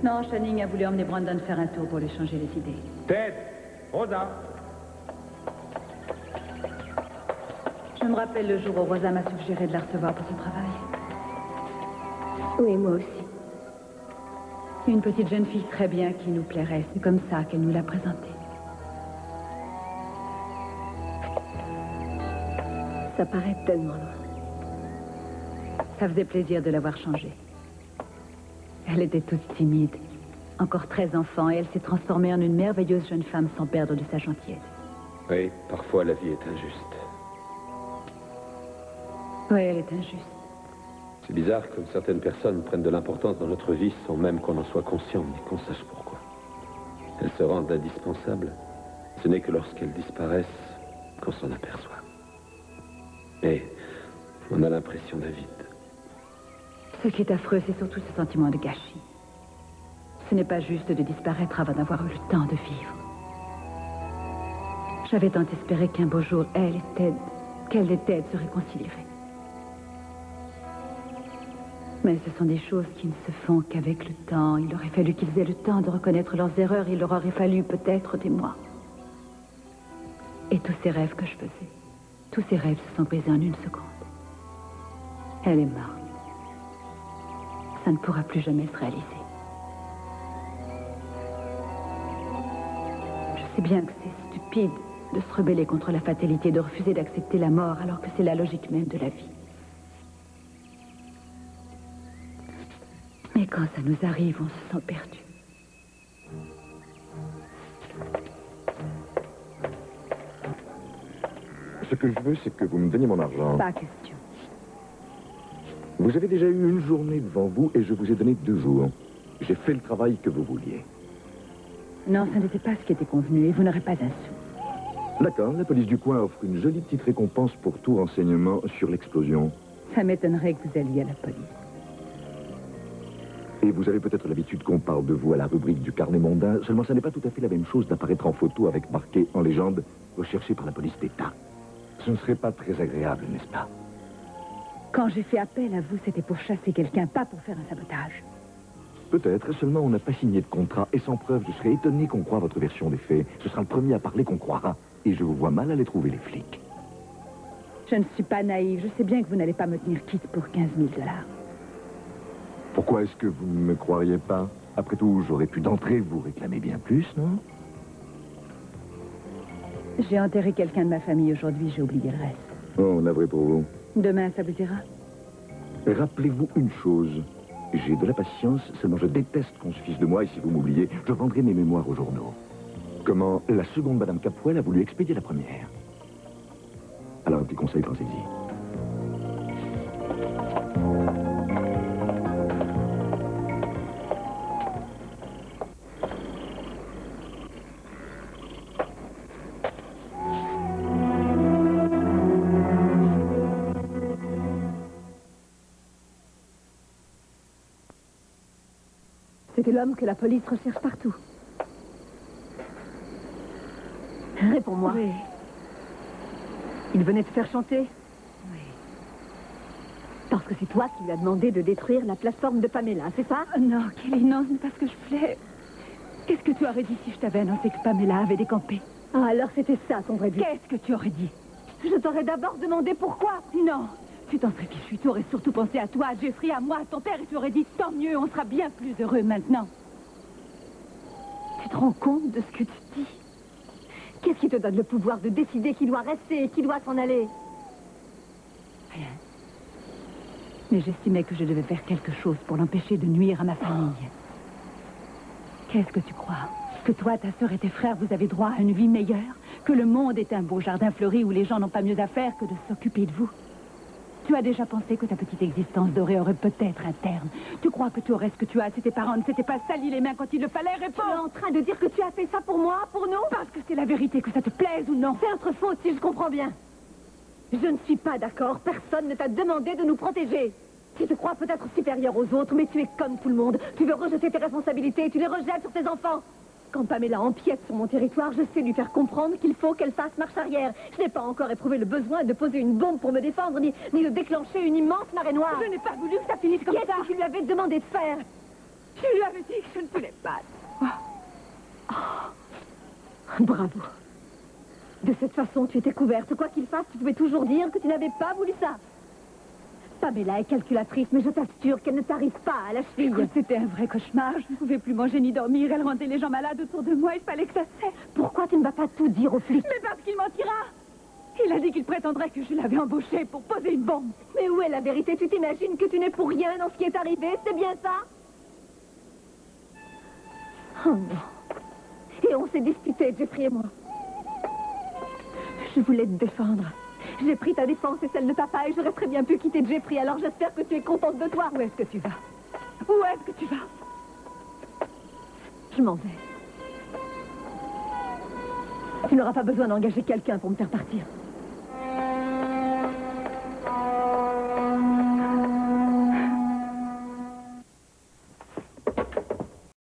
Non, Channing a voulu emmener Brandon faire un tour pour lui changer les idées. Ted! Rosa! Je me rappelle le jour où Rosa m'a suggéré de la recevoir pour son travail. Oui, moi aussi. Une petite jeune fille très bien qui nous plairait. C'est comme ça qu'elle nous l'a présentée. Ça paraît tellement loin. Ça faisait plaisir de l'avoir changée. Elle était toute timide, encore très enfant, et elle s'est transformée en une merveilleuse jeune femme sans perdre de sa gentillesse. Oui, parfois la vie est injuste. Oui, elle est injuste. C'est bizarre comme certaines personnes prennent de l'importance dans notre vie sans même qu'on en soit conscient ni qu'on sache pourquoi. Elles se rendent indispensables. Ce n'est que lorsqu'elles disparaissent qu'on s'en aperçoit. Mais on a l'impression d'un vide. Ce qui est affreux, c'est surtout ce sentiment de gâchis. Ce n'est pas juste de disparaître avant d'avoir eu le temps de vivre. J'avais tant espéré qu'un beau jour, qu'elle et Ted se réconcilieraient. Mais ce sont des choses qui ne se font qu'avec le temps. Il aurait fallu qu'ils aient le temps de reconnaître leurs erreurs. Il leur aurait fallu peut-être des mois. Et tous ces rêves que je faisais, tous ces rêves se sont brisés en une seconde. Elle est morte. Ça ne pourra plus jamais se réaliser. Je sais bien que c'est stupide de se rebeller contre la fatalité, de refuser d'accepter la mort alors que c'est la logique même de la vie. Mais quand ça nous arrive, on se sent perdu. Ce que je veux, c'est que vous me donniez mon argent. Pas question. Vous avez déjà eu une journée devant vous et je vous ai donné 2 jours. J'ai fait le travail que vous vouliez. Non, ça n'était pas ce qui était convenu et vous n'aurez pas un sou. D'accord, la police du coin offre une jolie petite récompense pour tout renseignement sur l'explosion. Ça m'étonnerait que vous alliez à la police. Et vous avez peut-être l'habitude qu'on parle de vous à la rubrique du carnet mondain, seulement ça n'est pas tout à fait la même chose d'apparaître en photo avec marqué en légende « Recherché par la police d'État ». Ce ne serait pas très agréable, n'est-ce pas? Quand j'ai fait appel à vous, c'était pour chasser quelqu'un, pas pour faire un sabotage. Peut-être, seulement on n'a pas signé de contrat. Et sans preuve, je serais étonné qu'on croie votre version des faits. Ce sera le premier à parler qu'on croira. Et je vous vois mal aller trouver les flics. Je ne suis pas naïve. Je sais bien que vous n'allez pas me tenir quitte pour 15 000 $. Pourquoi est-ce que vous ne me croiriez pas? Après tout, j'aurais pu d'entrée vous réclamer bien plus, non? J'ai enterré quelqu'un de ma famille aujourd'hui, j'ai oublié le reste. Oh, navré pour vous. Demain, ça vous ira? Rappelez-vous une chose. J'ai de la patience, seulement je déteste qu'on se fiche de moi, et si vous m'oubliez, je vendrai mes mémoires aux journaux. Comment la seconde Madame Capwell a voulu expédier la première. Alors, un petit conseil, pensez-y. C'était l'homme que la police recherche partout. Réponds-moi. Oui. Il venait te faire chanter? Oui. Parce que c'est toi qui lui as demandé de détruire la plateforme de Pamela, c'est ça? Oh non, Kelly, non, ce n'est pas ce que je voulais. Qu'est-ce que tu aurais dit si je t'avais annoncé que Pamela avait décampé? Ah, alors c'était ça ton vrai but. Qu'est-ce que tu aurais dit? Je t'aurais d'abord demandé pourquoi. Non, tu t'en serais fichu. Tu aurais surtout pensé à toi, à Jeffrey, à moi, à ton père, et tu aurais dit tant mieux, on sera bien plus heureux maintenant. Tu te rends compte de ce que tu dis? Qu'est-ce qui te donne le pouvoir de décider qui doit rester et qui doit s'en aller? Rien. Mais j'estimais que je devais faire quelque chose pour l'empêcher de nuire à ma famille. Qu'est-ce que tu crois? Que toi, ta sœur et tes frères, vous avez droit à une vie meilleure? Que le monde est un beau jardin fleuri où les gens n'ont pas mieux à faire que de s'occuper de vous? Tu as déjà pensé que ta petite existence dorée aurait peut-être un terme? Tu crois que tu aurais ce que tu as si tes parents ne s'étaient pas salis les mains quand il le fallait? Réponds! Tu es en train de dire que tu as fait ça pour moi, pour nous? Parce que c'est la vérité, que ça te plaise ou non. C'est notre faute, si je comprends bien. Je ne suis pas d'accord. Personne ne t'a demandé de nous protéger. Tu te crois peut-être supérieur aux autres, mais tu es comme tout le monde. Tu veux rejeter tes responsabilités et tu les rejettes sur tes enfants. Quand Pamela empiète sur mon territoire, je sais lui faire comprendre qu'il faut qu'elle fasse marche arrière. Je n'ai pas encore éprouvé le besoin de poser une bombe pour me défendre, ni de déclencher une immense marée noire. Je n'ai pas voulu que ça finisse comme ça. Qu'est-ce que tu lui avais demandé de faire? Je lui avais dit que je ne Bravo. De cette façon, tu étais couverte. Quoi qu'il fasse, tu pouvais toujours dire que tu n'avais pas voulu ça. Pamela est calculatrice, mais je t'assure qu'elle ne t'arrive pas à la cheville. Écoute, c'était un vrai cauchemar. Je ne pouvais plus manger ni dormir. Elle rendait les gens malades autour de moi. Il fallait que ça cesse. Pourquoi tu ne vas pas tout dire aux flics? Mais parce qu'il mentira. Il a dit qu'il prétendrait que je l'avais embauché pour poser une bombe. Mais où est la vérité? Tu t'imagines que tu n'es pour rien dans ce qui est arrivé? C'est bien ça? Oh non. Et on s'est disputé, Jeffrey et moi. Je voulais te défendre. J'ai pris ta défense et celle de papa et j'aurais très bien pu quitter Jeffrey. Alors j'espère que tu es contente de toi. Où est-ce que tu vas? Où est-ce que tu vas? Je m'en vais. Tu n'auras pas besoin d'engager quelqu'un pour me faire partir.